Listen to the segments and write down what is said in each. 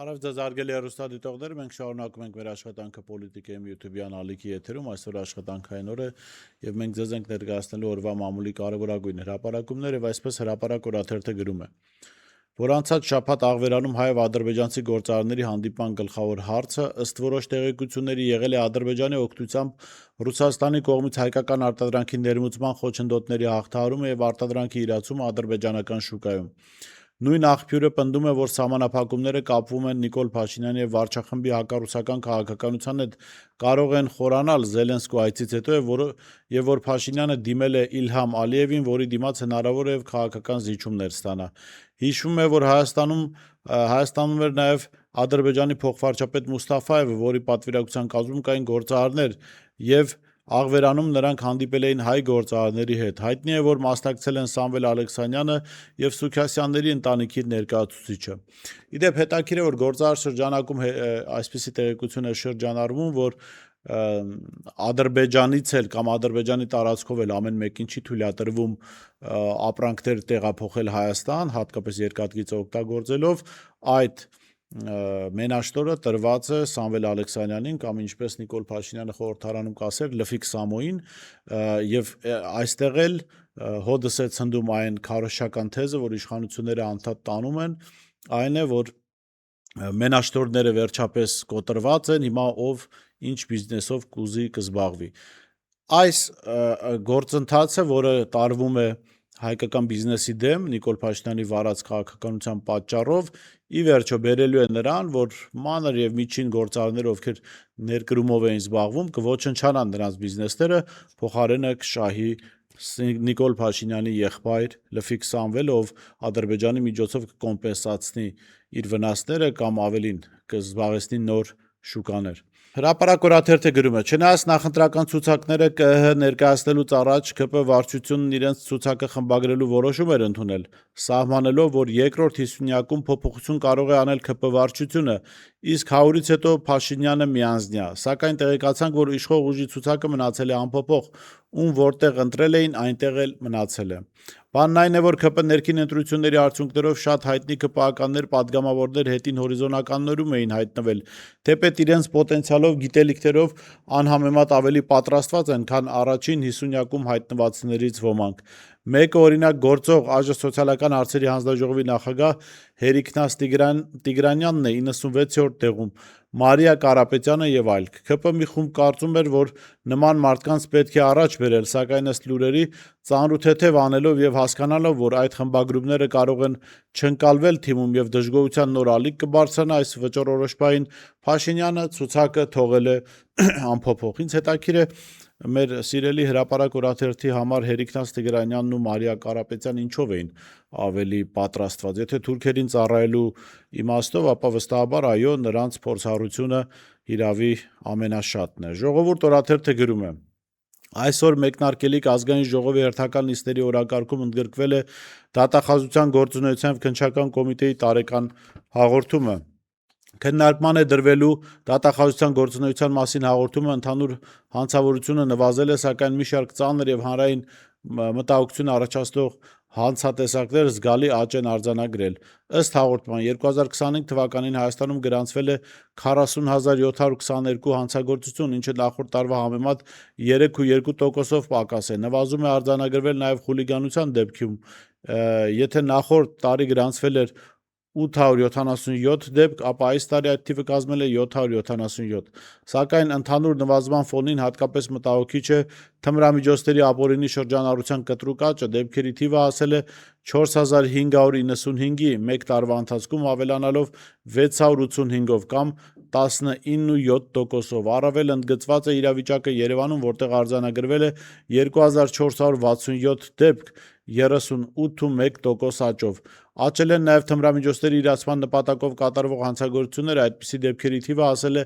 Բարև ձեզ արգելի հեռուստադիտողներ, մենք շարունակում ենք մեր աշխատանքը Պոլիտիկայում YouTube-յան ալիքի եթերում, այսօր աշխատանքային օր է եւ մենք ձեզ ենք ներկայացնելու օրվա մամուլի կարևորագույն հրապարակումներ եւ այսպես հրապարակ օրաթերթը գրում է, որ անցած շաբաթ Աղվերանում հայ-ադրբեջանցի գործարարների հանդիպման գլխավոր հարցը ըստ որոշ տեղեկությունների եղել է Ադրբեջանի օգնությամբ Ռուսաստանի կողմից հայկական արտադրանքի ներմուծման խոչընդոտների հաղթահարումը եւ արտադրանքի իրացումը ադրբեջանական շուկայում։ Նույն աղբյուրը պնդում է, որ սահմանափակումները կապվում են Նիկոլ Փաշինյանի եւ վարչախմբի հակառուսական քաղաքականության հետ կարող են խորանալ Զելենսկու այցից հետո եւ որ Փաշինյանը դիմել է Իլհամ Ալիևին, որի դիմաց հնարավոր է քաղաքական զիջումներ ստանա։ Հիշվում է, որ Հայաստանում էր նաեւ Ադրբեջանի փոխվարչապետ Մուստաֆաևը, որի պատվիրակության կազմում կային գործարարներ եւ Աղվերանում նրանք հանդիպել էին հայ գործարարների հետ։ Հայտնի է, որ մասնակցել են Սամվել Ալեքսանյանը եւ Սուքասյանների ընտանիքի ներկայացուցիչը։ Իդեպ հետաքրքիր է, որ գործարար շրջանակում այսպիսի տեղեկություն է շրջանառվում, որ Ադրբեջանից էլ կամ Ադրբեջանի տարածքով էլ ամեն մեկին չի թույլատրվում ապրանքներ տեղափոխել Հայաստան, հատկապես երկաթգիծը օգտագործելով, այդ մենաշտորը տրված է Սամվել Ալեքսանյանին կամ ինչպես Նիկոլ Փաշինյանը խորհրդարանում կասեր Լֆիկ Սամոյին եւ այստեղ էլ հոդս է ցնդում այն քարոզչական թեզը, որ իշխանությունները անդադ տանում են, այն է, որ մենաշտորները վերջապես կոտրված են, հիմա ով ինչ բիզնեսով կուզի կզբաղվի։ Այս գործընթացը, որը տարվում է հայկական բիզնեսի դեմ Նիկոլ Փաշինյանի վարած քաղաքականության պատճառով ի վերջո բերելու է նրան, որ մանր եւ միջին գործարարները, ովքեր ներկրումով էին զբաղվում, կոչնչանան նրանց բիզնեսները, փոխարենը կշահի Նիկոլ Փաշինյանի եղբայր Լֆիկ Սամվելը, ով Ադրբեջանի միջոցով կկոմպենսացնի իր վնասները կամ ավելին կզբաղեցնի նոր շուկաներ։ Հրապարակ օրաթերթը գրում է. չնայած նախընտրական ցուցակները ԿԸՀ ներկայացնելուց առաջ ԿՊ վարչությունն իրենց ցուցակը խմբագրելու որոշում էր ընդունել, սահմանելով, որ երկրորդ 50-յակում փոփոխություն կարող է անել ԿՊ վարչությունը, իսկ 100-ից հետո Փաշինյանը միանձնյա, սակայն տեղեկացանք, որ իշխող ուժի ցուցակը մնացել է անփոփոխ, ում որտեղ ընտրել էին, այնտեղ էլ մնացել է։ Բանն այն է, որ ԿՊ ներքին ընտրությունների արդյունքներով շատ հայտնի ԿՊԱ-ականներ, падգամավորներ հետին հորիզոնականներում էին հայտնվել, թեպետ իրենց պոտենցիալով, գիտելիքներով անհամեմատ ավելի պատրաստված են, քան առաջին 50-յակում հայտնվածներից ոմանք։ Մեկը օրինակ գործող ԱԺ սոցիալական հարցերի հանձնաժողովի նախագահ Հերիքնաս Տիգրանյանն է 96-րդ տեղում, Մարիա Կարապետյանը եւ այլք։ ԿՊ մի խումբ կարծում էր, որ նման մարդկանց պետք է առաջ բերել, սակայն ըստ լուրերի ծանրութեթև անելով եւ հասկանալով, որ այդ խմբագրումները կարող են չընկալվել թիմում եւ դժգոհության նոր ալիք կբարձրանա այս վճռորոշբային, Փաշինյանը ցուցակը թողել է անփոփոխ։ Ինձ հետաքրիր է մեր սիրելի հրապարակ օրաթերթի համար Հերիքնաս Տիգրանյանն ու Մարիա Կարապետյանը ինչով էին ավելի պատրաստված։ Եթե թուրքերին ծառայելու իմաստով, ապա վստահաբար այո, նրանց փորձառությունը իրավի ամենաշատն է։ Ժողովուրդ օրաթերթը գրում է. այսօր մեկնարկելիք ազգային ժողովի հերթական նիստերի օրակարգում ընդգրկվել է դատախազության գործունեության քննչական կոմիտեի տարեկան հաղորդումը։ Քննարկման է դրվելու դատախազության գործունեության մասին հաղորդումը ընդհանուր հանցավորությունը նվազել է, սակայն մի շարք ծանր եւ հանրային մտահոգություն առաջացնող հանցատեսակներ զգալի աճ են արձանագրել։ Ըստ հաղորդման 2025 թվականին Հայաստանում գրանցվել է 40,722 հանցագործություն, ինչը նախորդ տարվա համեմատ 3,2%-ով պակաս է։ Նվազում է արձանագրվել նաև խուլիգանության դեպքում, եթե նախորդ տարի գրանցվել էր 877 դեպք, ապա այս տարի այդ թիվը կազմել է 777, սակայն ընդհանուր նվազման ֆոնին հատկապես մտահոգիչ է թմրամիջոցների ապօրինի շրջանառության կտրուկ աճը, դեպքերի թիվը հասել է 4595-ի, մեկ տարվա ընթացքում ավելանալով 685-ով կամ 19,7%-ով։ Առավել ընդգծված է իրավիճակը Երևանում, որտեղ արձանագրվել է 2467 դեպք, 38,1% աճով։ Աճել են նաև թմրամիջոցների իրացման նպատակով կատարվող հանցագործությունները, այդպիսի դեպքերի թիվը հասել է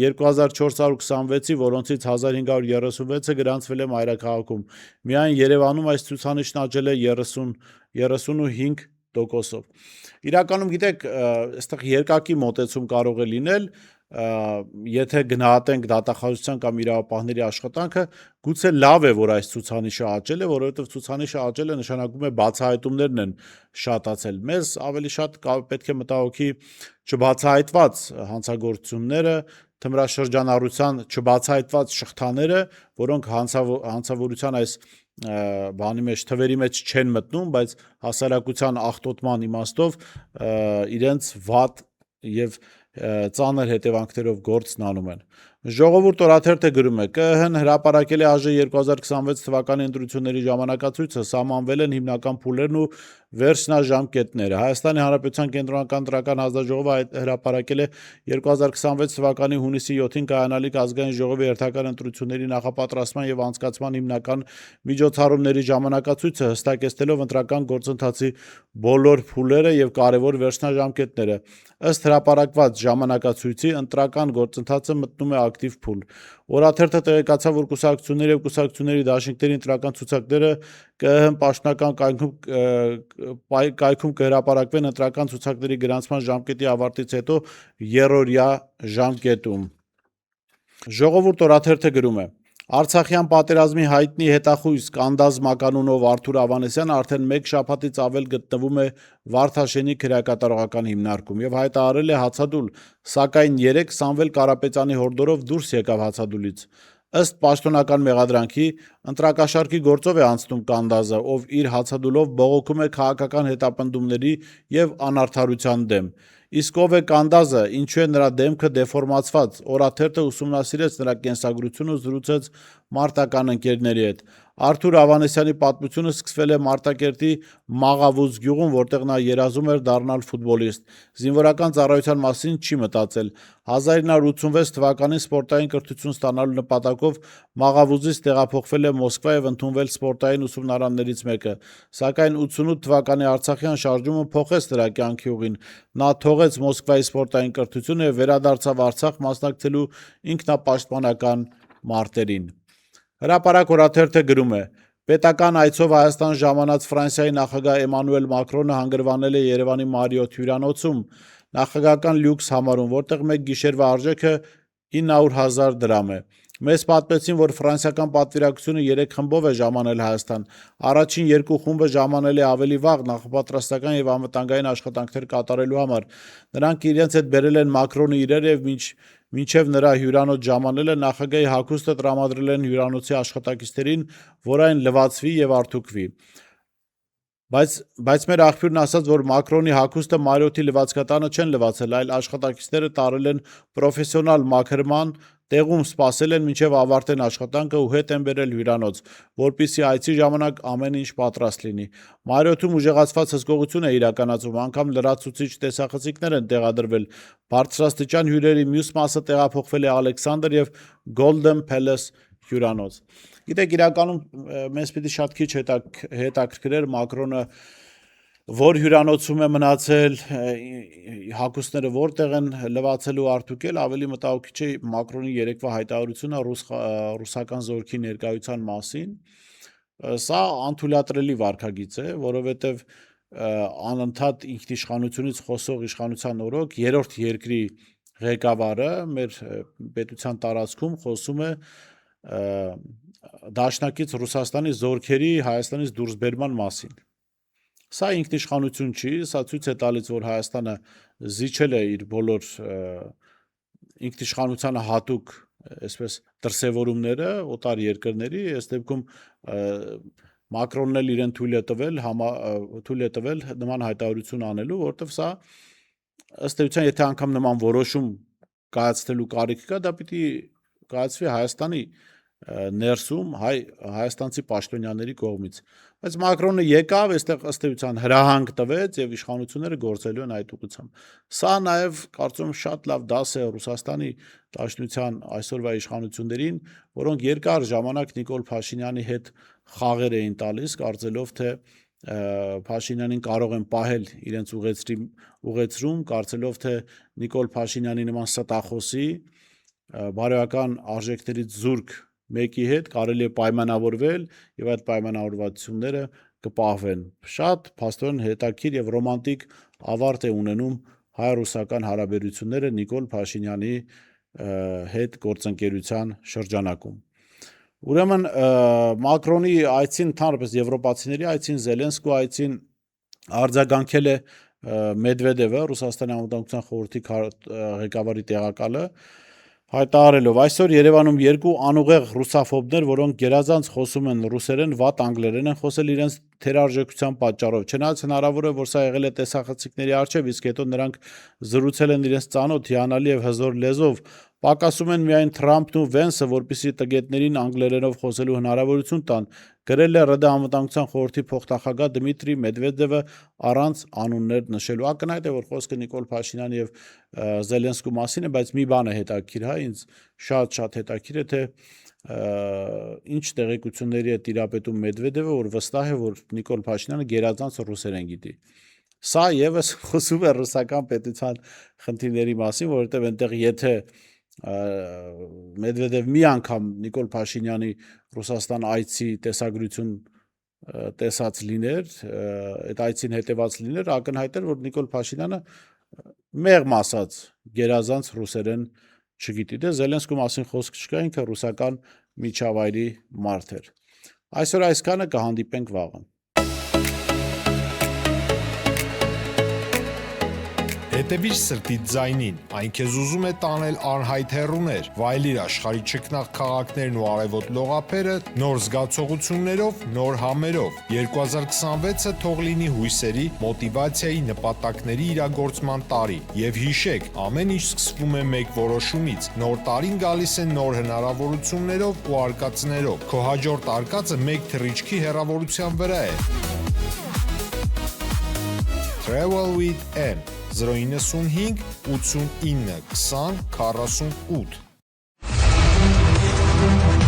2426-ի, որոնցից 1536-ը գրանցվել է մայրաքաղաքում։ Միայն Երևանում այս ցուցանիշն աճել է 35 տոկոսով։ Իրականում գիտեք, այստեղ երկակի մոտեցում կարող է լինել, եթե գնահատենք դատախազության կամ իրավապահների աշխատանքը, գուցե լավ է, որ այս ցուցանիշը աճել է, որովհետև ցուցանիշը աճելը նշանակում է բացահայտումներն են շատացել։ Մեզ ավելի շատ պետք է մտահոգի չբացահայտված հանցագործությունները, թմրաշրջանառության չբացահայտված շղթաները, որոնք հանցավորության այս բանի մեջ թվերի մեջ չեն մտնում, բայց հասարակության աղտոտման իմաստով իրենց վատ եւ ծանր հետևանքներով գործն անում են։ Ժողովուրդ օրաթերթը գրում է. ԿԸՀ-ն հրապարակել է ԱԺ 2026 թվականի ընտրությունների ժամանակացույցը, սահմանվել են հիմնական փուլերն ու վերջնաժամկետները։ Հայաստանի Հանրապետության Կենտրոնական ընտրական հանձնաժողովը հրապարակել է 2026 թվականի հունիսի 7-ին կայանալիք ազգային ժողովի հերթական ընտրությունների նախապատրաստման եւ անցկացման հիմնական միջոցառումների ժամանակացույցը, հստակեցնելով ընտրական գործընթացի բոլոր փուլերը եւ կարևոր վերջնաժամկետները։ Ըստ հրապարակված ժամանակացույցի ընտրական գործընթացը մտնում է ակտիվ փուլ։ Օրաթերթը տեղեկացավ, որ կուսակցությունների եւ կուսակցությունների դաշինքների ընտրական ցուցակները ԿԸՀ պաշտոնական կայքում կհրապարակվեն ընտրական ցուցակների գրանցման ժամկետի ավարտից հետո երրորդյա ժամկետում։ Ժողովուրդ օրաթերթը գրում է. Արցախյան պատերազմի հայտնի հետախույզ Կանդազ մականունով Արթուր Ավանեսյանը արդեն մեկ շաբաթից ավել գտնվում է Վարդաշենի քրեակատարողական հիմնարկում եւ հայտարարել է հացադուլ, սակայն երեկ Սամվել Կարապետյանի հորդորով դուրս եկավ հացադուլից։ Ըստ պաշտոնական մեղադրանքի, ընտրակաշառքի գործով է անցնում Կանդազը, ով իր հացադուլով բողոքում է քաղաքական հետապնդումների եւ անարդարության դեմ։ Իսկ ով է Կանդազը, ինչու է նրա դեմքը դեֆորմացված, օրաթերթը ուսումնասիրեց նրա կենսագրությունը ու զրուցեց մարտական ընկերների հետ։ Արթուր Ավանեսյանի պատմությունը սկսվել է Մարտակերտի Մաղավուզ գյուղում, որտեղ նա երազում էր դառնալ ֆուտբոլիստ։ Զինվորական ծառայության մասին չի մտածել։ 1986 թվականին սպորտային կրթություն ստանալու նպատակով Մաղավուզից տեղափոխվել է Մոսկվա եւ ընդունվել սպորտային ուսումնարաններից մեկը։ Սակայն 88 թվականի Արցախյան շարժումը փոխեց նրա կյանքի ուղին։ Նա թողեց Մոսկվայի սպորտային կրթությունը եւ վերադարձավ Արցախ մասնակցելու ինքնապաշտպանական մարտերին։ Հրապարակ օրաթերթը գրում է. Պետական այցով Հայաստան ժամանած Ֆրանսիայի նախագահ Էմանուել Մակրոնը հանգրվանել է Երևանի Մարիոթ հյուրանոցում, նախագահական լյուքս համարում, որտեղ մեկ գիշերվա արժեքը 900,000 դրամ է։ Մեզ պատմեցին, որ ֆրանսիական պատվիրակությունը 3 խմբով է ժամանել Հայաստան։ Առաջին 2 խումբը ժամանել է ավելի վաղ նախապատրաստական եւ անվտանգային աշխատանքներ կատարելու համար։ Նրանք իրենց հետ բերել են Մակրոնի իրեր եւ մինչև նրա հյուրանոց ժամանելը նախագահի հագուստը տրամադրել են հյուրանոցի աշխատակիցներին, որ այն լվացվի եւ արդուկվի։ Բայց մեր աղբյուրն ասաց, որ Մակրոնի հագուստը Մարիոթի լվացկատանը չեն լվացել, այլ աշխատակիցները տարել են պրոֆեսիոնալ մաքրման, տեղում սպասել են մինչև ավարտեն աշխատանքը ու հետ են բերել հյուրանոց, որպեսզի այցի ժամանակ ամեն ինչ պատրաստ լինի։ Մարիոթում ուժեղացված հսկողություն է իրականացվում, անգամ լրացուցիչ տեսախցիկներ են տեղադրվել։ Բարձրաստիճան հյուրերի մյուս մասը տեղափոխվել է Ալեքսանդր եւ Golden Palace հյուրանոց։ Գիտեք, իրականում մեզ պիտի շատ քիչ հետաքրքրեր Մակրոնը որ հյուրանոցում է մնացել, հագուստները որտեղ են լվացել ու արդուկել, ավելի մտահոգիչ է Մակրոնի երեկվա հայտարարությունը ռուսական զորքի ներկայության մասին։ Սա անթույլատրելի վարքագիծ է, որովհետև անընդհատ ինքնիշխանությունից խոսող իշխանության օրոք երրորդ երկրի ղեկավարը մեր պետության տարածքում խոսում է դաշնակից Ռուսաստանի զորքերի Հայաստանից դուրսբերման մասին։ Սա ինքնիշխանություն չի, սա ցույց է տալիս, որ Հայաստանը զիջել է իր բոլոր ինքնիշխանությանը հատուկ, այսպես դրսևորումները օտար երկրների, այս դեպքում Մակրոնն էլ իրեն թույլ է տվել նման հայտարարություն անելու, որովհետև սա ըստ էության, եթե անգամ նման որոշում կայացնելու կարիք կա, դա պիտի կայացվի Հայաստանի ներսում հայաստանցի պաշտոնյաների կողմից։ Բայց Մակրոնը եկավ, այստեղ ըստ էության հրահանգ տվեց եւ իշխանությունները գործելու են այդ ուղղությամբ։ Սա նաեւ կարծում շատ լավ դաս է Ռուսաստանի Դաշնության այսօրվա իշխանություններին, որոնք երկար ժամանակ Նիկոլ Փաշինյանի հետ խաղեր էին տալիս, կարծելով թե Փաշինյանին կարող են պահել իրենց ուղեցրում, կարծելով թե Նիկոլ Փաշինյանի նման ստախոսի բարոյական արժեքներից զուրկ մեկի հետ կարելի է պայմանավորվել եւ այդ պայմանավորվածությունները կպահվեն։ Շատ փաստորեն հետաքրքիր եւ ռոմանտիկ ավարտ է ունենում հայ-ռուսական հարաբերությունները Նիկոլ Փաշինյանի հետ գործընկերության շրջանակում։ Ուրեմն Մակրոնի այցին, ընդհանրապես եվրոպացիների այցին, Զելենսկու այցին արձագանքել է Մեդվեդևը, Ռուսաստանի անվտանգության խորհրդի ղեկավարի տեղակալը, հայտարարելով այսօր Երևանում երկու անուղեղ ռուսաֆոբներ, որոնք գերազանց խոսում են ռուսերեն, վատ անգլերեն են խոսել իրենց թերարժեքության պատճառով։ Չնայած հնարավոր է, որ սա եղել է տեսախցիկների առջև, իսկ հետո նրանք զրուցել են իրենց ծանոթ, հիանալի եւ հզոր լեզվով։ Պակասում են միայն Թրամփն ու Վենսը, որպեսզի տգետներին անգլերենով խոսելու հնարավորություն տան, գրել է ՌԴ անվտանգության խորհրդի փոխնախագահ Դմիտրի Մեդվեդևը առանց անուններ նշելու։ Ակնհայտ է, որ խոսքը Նիկոլ Փաշինյանի եւ Զելենսկու մասին է, բայց մի բան է հետաքրքիր, հա, ինձ շատ հետաքրքիր է, թե ինչ տեղեկությունների է տիրապետում Մեդվեդևը, որ վստահ է, որ Նիկոլ Փաշինյանը գերազանց ռուսերեն գիտի։ Սա եւս խոսում է ռուսական պետության խնդիրների մասին, որովհետեւ այնտեղ եթե Մեդվեդև մի անգամ Նիկոլ Փաշինյանի Ռուսաստան այցի տեսագրություն տեսած լիներ, այդ այցին հետևած լիներ, ակնհայտ էր, որ Նիկոլ Փաշինյանը մեղմ ասած գերազանց ռուսերեն չգիտի։ Դե Զելենսկու մասին խոսք չկա, ինքը ռուսական միջավայրի մարդ էր։ Այսօր այսքանը, կհանդիպենք վաղը։ Հետևիր սրտիդ ձայնին, այն քեզ ուզում է տանել անհայտ հեռուներ, վայելիր աշխարհի չքնաղ քաղաքներն ու արևոտ լողափերը նոր զգացողություններով, նոր համերով։ 2026-ը թող լինի հույսերի, մոտիվացիայի, նպատակների իրագործման տարի։ Եվ հիշեք, ամեն ինչ սկսվում է մեկ որոշումից։ Նոր տարին գալիս է նոր հնարավորություններով ու արկածներով։ Քո հաջորդ արկածը մեկ թռիչքի հեռավորության վրա է։ Travel with M 095 89 20 48